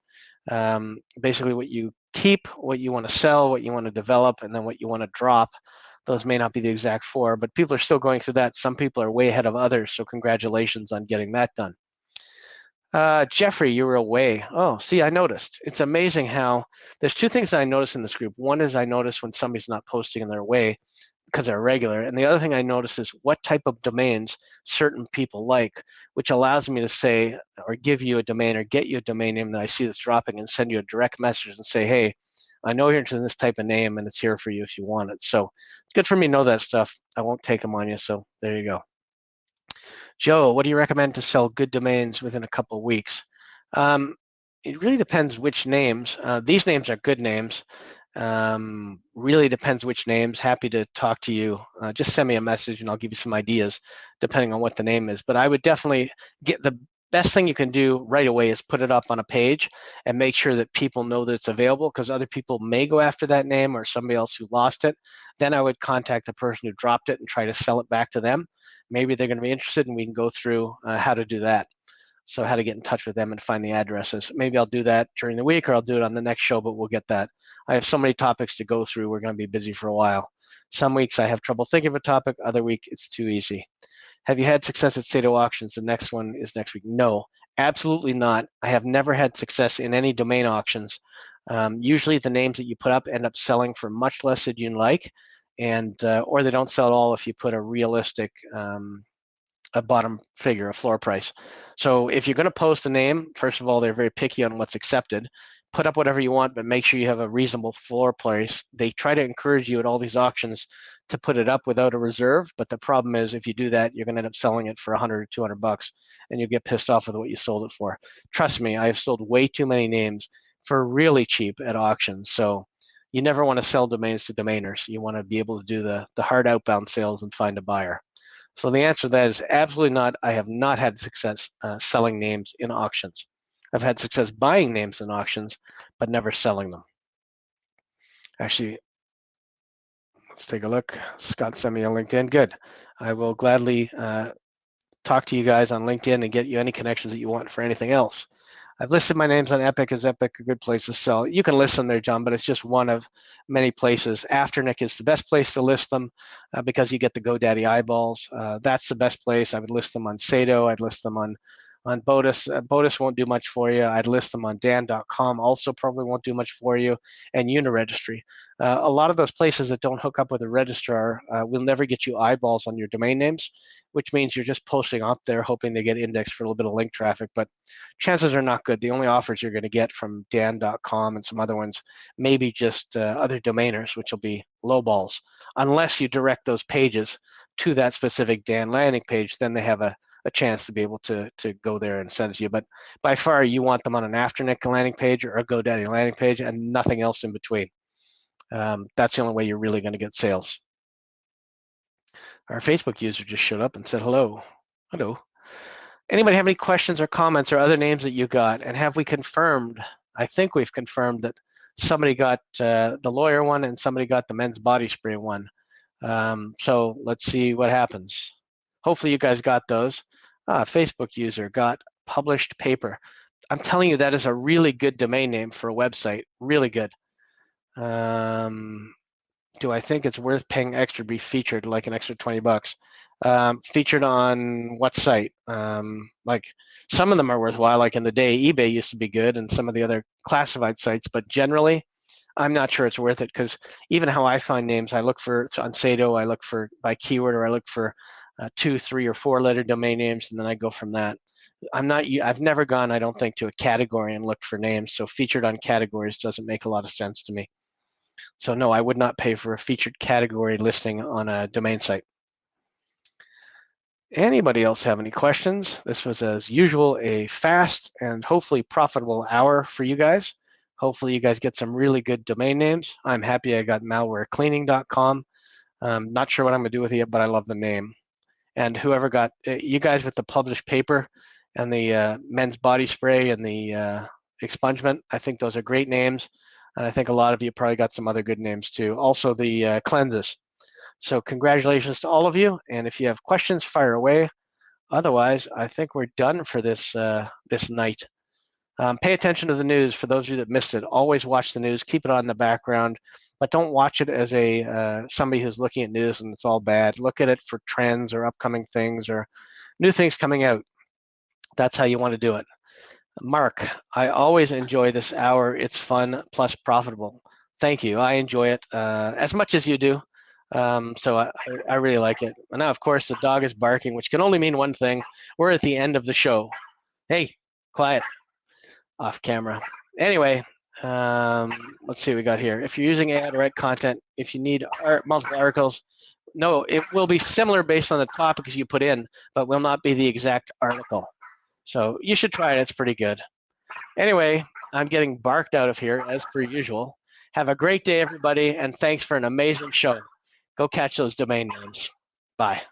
Basically what you keep, what you want to sell, what you want to develop, and then what you want to drop. Those may not be the exact 4, but people are still going through that. Some people are way ahead of others, so congratulations on getting that done. Jeffrey, you were away. Oh, see, I noticed. It's amazing how there's 2 things that I noticed in this group. One is I notice when somebody's not posting and they're away because they're regular. And the other thing I notice is what type of domains certain people like, which allows me to say or give you a domain or get you a domain name that I see that's dropping and send you a direct message and say, hey, I know you're interested in this type of name and it's here for you if you want it. So it's good for me to know that stuff. I won't take them on you. So there you go. Joe, what do you recommend to sell good domains within a couple of weeks? It really depends which names. These names are good names. Really depends which names. Happy to talk to you. Just send me a message and I'll give you some ideas depending on what the name is. But I would definitely get the best thing you can do right away is put it up on a page and make sure that people know that it's available, because other people may go after that name or somebody else who lost it. Then I would contact the person who dropped it and try to sell it back to them. Maybe they're going to be interested and we can go through how to do that. So how to get in touch with them and find the addresses. Maybe I'll do that during the week or I'll do it on the next show, but we'll get that. I have so many topics to go through. We're going to be busy for a while. Some weeks I have trouble thinking of a topic. Other week it's too easy. Have you had success at Sato auctions? The next one is next week. No, absolutely not. I have never had success in any domain auctions. Usually the names that you put up end up selling for much less than you'd like, and or they don't sell at all if you put a realistic a bottom figure, a floor price. So if you're going to post a name, first of all, they're very picky on what's accepted. Put up whatever you want, but make sure you have a reasonable floor price. They try to encourage you at all these auctions to put it up without a reserve, but the problem is if you do that, you're going to end up selling it for 100 or 200 bucks, and you'll get pissed off with what you sold it for. Trust me, I've sold way too many names for really cheap at auctions. So you never want to sell domains to domainers. You want to be able to do the hard outbound sales and find a buyer. So the answer to that is absolutely not. I have not had success selling names in auctions. I've had success buying names in auctions, but never selling them. Actually, let's take a look. Scott sent me a LinkedIn. Good. I will gladly talk to you guys on LinkedIn and get you any connections that you want for anything else. I've listed my names on Epic. Is Epic a good place to sell? You can list them there, John, but it's just one of many places. Afternic is the best place to list them because you get the GoDaddy eyeballs. That's the best place. I would list them on Sato. I'd list them on Bodus. Bodus won't do much for you. I'd list them on Dan.com. Also probably won't do much for you. And Uniregistry. A lot of those places that don't hook up with a registrar will never get you eyeballs on your domain names, which means you're just posting up there hoping they get indexed for a little bit of link traffic, but chances are not good. The only offers you're going to get from Dan.com and some other ones, maybe just other domainers, which will be low balls, unless you direct those pages to that specific Dan landing page. Then they have a chance to be able to go there and send it to you. But by far, you want them on an Afternic landing page or a GoDaddy landing page and nothing else in between. That's the only way you're really going to get sales. Our Facebook user just showed up and said hello. Hello. Anybody have any questions or comments or other names that you got? And have we confirmed? I think we've confirmed that somebody got the lawyer one and somebody got the men's body spray one. So let's see what happens. Hopefully you guys got those. Facebook user got published paper. I'm telling you, that is a really good domain name for a website. Really good. Do I think it's worth paying extra to be featured, like an extra 20 bucks? Featured on what site? Like some of them are worthwhile, like in the day, eBay used to be good and some of the other classified sites, but generally, I'm not sure it's worth it, because even how I find names, I look for on Sado, I look for by keyword, or I look for 2, 3, or 4-letter domain names, and then I go from that. I've never gone, I don't think, to a category and looked for names. So featured on categories doesn't make a lot of sense to me. So no, I would not pay for a featured category listing on a domain site. Anybody else have any questions? This was, as usual, a fast and hopefully profitable hour for you guys. Hopefully you guys get some really good domain names. I'm happy I got malwarecleaning.com. Not sure what I'm gonna do with it, but I love the name. And whoever got, you guys with the published paper and the men's body spray and the expungement, I think those are great names. And I think a lot of you probably got some other good names too. Also the cleanses. So congratulations to all of you. And if you have questions, fire away. Otherwise, I think we're done for this this night. Pay attention to the news. For those of you that missed it, always watch the news. Keep it on in the background, but don't watch it as a somebody who's looking at news and it's all bad. Look at it for trends or upcoming things or new things coming out. That's how you want to do it. Mark, I always enjoy this hour. It's fun plus profitable. Thank you. I enjoy it as much as you do. So I really like it. And now, of course, the dog is barking, which can only mean one thing. We're at the end of the show. Hey, quiet. Off camera. Anyway, let's see what we got here. If you're using AI to write content, if you need multiple articles, no, it will be similar based on the topics you put in, but will not be the exact article. So you should try it. It's pretty good. Anyway, I'm getting barked out of here as per usual. Have a great day, everybody, and thanks for an amazing show. Go catch those domain names. Bye.